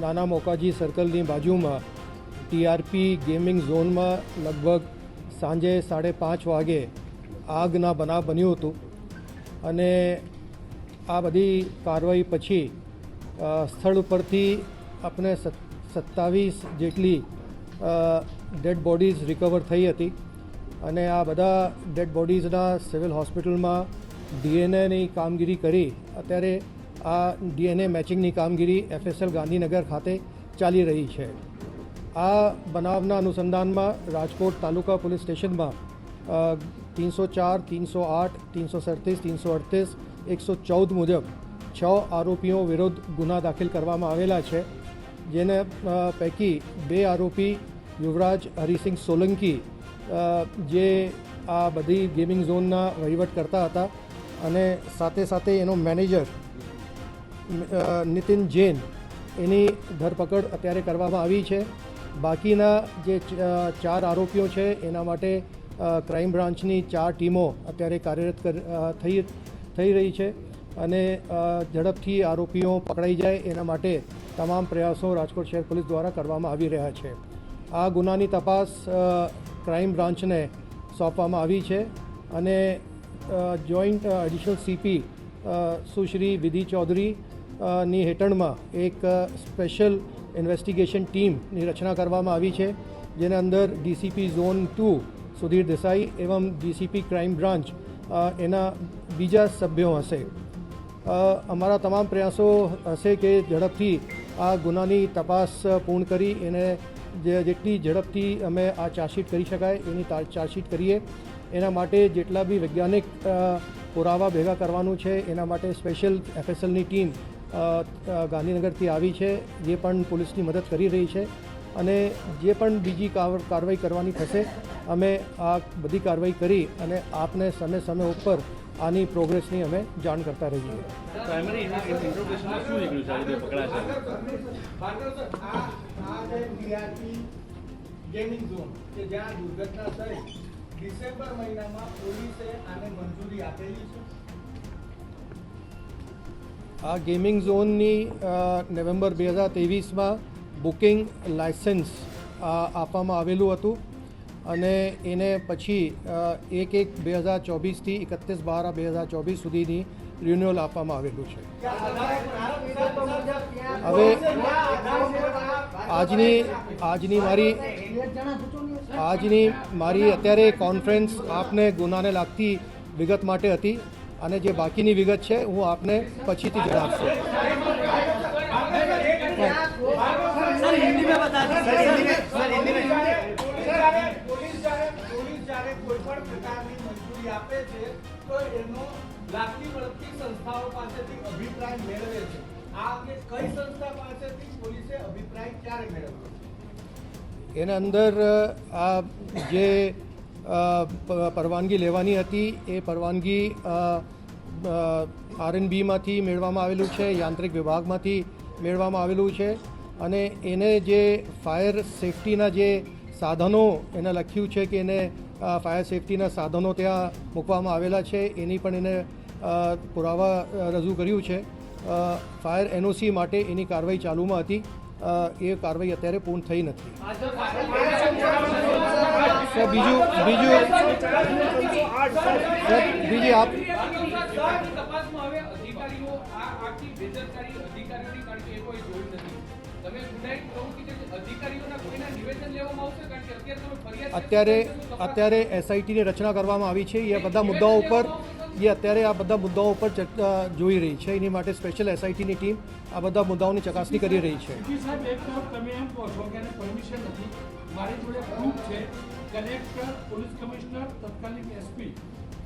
નાના મોકાજી સર્કલની બાજુમાં TRP gaming ઝોનમાં લગભગ સાંજે 5:30 વાગે આગના બનાવ બન્યું હતું અને આ બધી કાર્યવાહી પછી સ્થળ ઉપરથી આપણે 27 જેટલી ડેડ બોડીઝ રિકવર થઈ હતી અને આ બધા ડેડ બોડીઝના સિવિલ હોસ્પિટલમાં ડીએનએની કામગીરી કરી અત્યારે આ ડીએનએ મેચિંગની કામગીરી FSL ગાંધીનગર ખાતે ચાલી રહી છે। આ બનાવના અનુસંધાનમાં રાજકોટ તાલુકા પોલીસ સ્ટેશનમાં 304, 308, 337, 338, 114 મુજબ 6 આરોપીઓ વિરુદ્ધ ગુના દાખલ કરવામાં આવેલા છે, જેને પૈકી 2 આરોપી યુવરાજ હરિસિંહ સોલંકી જે આ બધી ગેમિંગ ઝોનના વહીવટ કરતા હતા અને સાથે સાથે એનો મેનેજર નીતિન જૈન એની ધરપકડ અત્યારે કરવામાં આવી છે। બાકીના જે 4 આરોપીઓ છે એના માટે ક્રાઇમ બ્રાન્ચની 4 ટીમો અત્યારે કાર્યરત થઈ રહી છે અને ઝડપથી આરોપીઓ પકડાઈ જાય એના માટે તમામ પ્રયાસો રાજકોટ શહેર પોલીસ દ્વારા કરવામાં આવી રહ્યા છે। આ ગુનાની તપાસ ક્રાઇમ બ્રાન્ચને સોંપવામાં આવી છે અને જોઈન્ટ એડિશનલ સીપી સુશ્રી વિધિ ચૌધરી ની હેઠળમાં એક સ્પેશિયલ ઇન્વેસ્ટિગેશન ટીમની રચના કરવામાં આવી છે, જેના અંદર ડીસીપી ઝોન 2 સુધીર દેસાઈ એવં ડીસીપી ક્રાઇમ બ્રાન્ચ એના બીજા સભ્યો હશે। અમારા તમામ પ્રયાસો હશે કે ઝડપથી આ ગુનાની તપાસ પૂર્ણ કરી એને જેટલી ઝડપથી અમે આ ચાર્જશીટ કરી શકાય એની ચાર્જશીટ કરીએ। એના માટે જેટલા બી વૈજ્ઞાનિક પુરાવા ભેગા કરવાનું છે એના માટે સ્પેશિયલ FSLની ટીમ ગાંધીનગરથી આવી છે, જે પણ પોલીસની મદદ કરી રહી છે અને જે પણ બીજી કાર્યવાહી કરવાની થશે અમે આ બધી કાર્યવાહી કરી અને આપને સમય સમય ઉપર આની પ્રોગ્રેસની અમે જાણ કરતા રહીએ। પ્રાઇમરી ઇન્ટ્રોગેશનમાં શું નીકળ્યું છે આજે પકડાશે? ગેમિંગ ઝોન કે જ્યાં દુર્ઘટના થઈ ડિસેમ્બર મહિનામાં પોલીસે આને મંજૂરી આપેલી છે। આ ગેમિંગ ઝોનની નવેમ્બર 2023માં બુકિંગ લાયસન્સ આપવામાં આવેલું હતું અને એને પછી 1/1/2024થી 31/12/2024 સુધીની રિન્યુઅલ આપવામાં આવેલું છે। હવે આજની મારી અત્યારે કોન્ફરન્સ આપને ગુનાને લાગતી વિગત માટે હતી અને જે બાકીની વિગત છે હું આપને પછીથી જણાવશું। એના અંદર આ જે પરવાનગી લેવાની હતી એ પરવાનગી RNBમાંથી મેળવવામાં આવેલું છે, યાંત્રિક વિભાગમાંથી મેળવવામાં આવેલું છે અને એને જે ફાયર સેફટીના જે સાધનો એને લખ્યું છે કે એને ફાયર સેફટીના સાધનો ત્યાં મૂકવામાં આવેલા છે એની પણ એને પુરાવા રજૂ કર્યું છે। ફાયર NOC માટે એની કાર્યવાહી ચાલુમાં હતી, એ કાર્યવાહી અત્યારે પૂર્ણ થઈ નથી। બીજી આપ અત્યારે SITની રચના કરવામાં આવી છે। એ બધા મુદ્દાઓ ઉપર અત્યારે આ બધા મુદ્દાઓ ઉપર જોઈ રહી છે, એની માટે સ્પેશિયલ SITની ટીમ આ બધા મુદ્દાઓની ચકાસણી કરી રહી છે। મારી જોડે પ્રૂફ છે, કલેક્ટર, પોલીસ કમિશનર, તત્કાલીન SP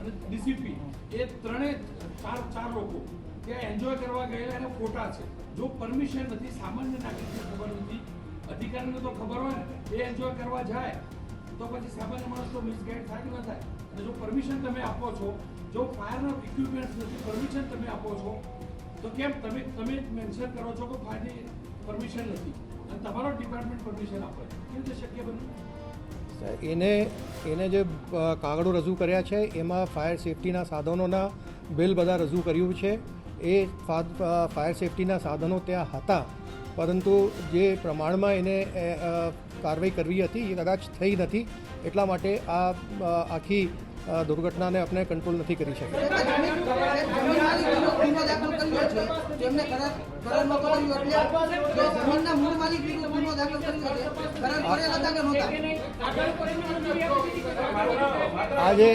અને DCP એ ત્રણેય ચાર લોકો ત્યાં એન્જોય કરવા ગયેલા એના ફોટા છે। જો પરમિશન નથી, સામાન્ય નાગરિકને ખબર નથી, અધિકારીને તો ખબર હોય ને, એ એન્જોય કરવા જાય તો પછી સામાન્ય માણસ તો મિસગાઈડ થાય કે ન થાય। અને જો પરમિશન તમે આપો છો, જો ફાયરના ઇક્વિપમેન્ટ્સ નથી, પરમિશન તમે આપો છો તો કેમ તમે મેન્શન કરો છો કે ફાયરની પરમિશન નથી અને તમારો ડિપાર્ટમેન્ટ પરમિશન આપે, કેવી રીતે શક્ય બન્યું? એને જે કાગળો રજૂ કર્યા છે એમાં ફાયર સેફટીના સાધનોના બિલ બધા રજૂ કર્યું છે। એ ફાયર સેફટીના સાધનો ત્યાં હતા પરંતુ જે પ્રમાણમાં એને કાર્યવાહી કરવી હતી એ કદાચ થઈ નથી, એટલા માટે આ આખી દુર્ઘટનાને આપણે કંટ્રોલ નથી કરી શક્યા. આજે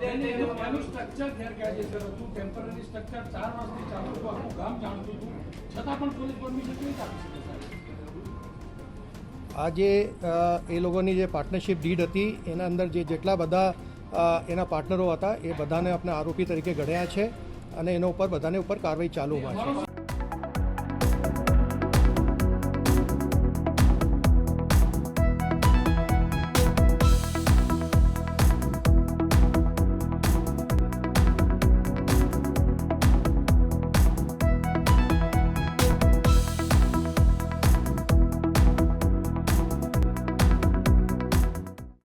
એનું સ્ટ્રક્ચર ગેરકાયદેસર હતું, ટેમ્પરરી સ્ટ્રક્ચર 4 વર્ષથી ચાલુ હતું, આખું ગામ જાણતું હતું, છતાં પણ પોલીસ પરમિશન કેવી રીતે આપી શકે સાહેબ? આજે એ લોકોની જે પાર્ટનરશિપ ડીડ હતી એના અંદર જેટલા બધા એના પાર્ટનરો હતા એ બધાને આપણે આરોપી તરીકે ગણ્યા છે અને એના ઉપર બધાને ઉપર કાર્યવાહી ચાલુમાં છે.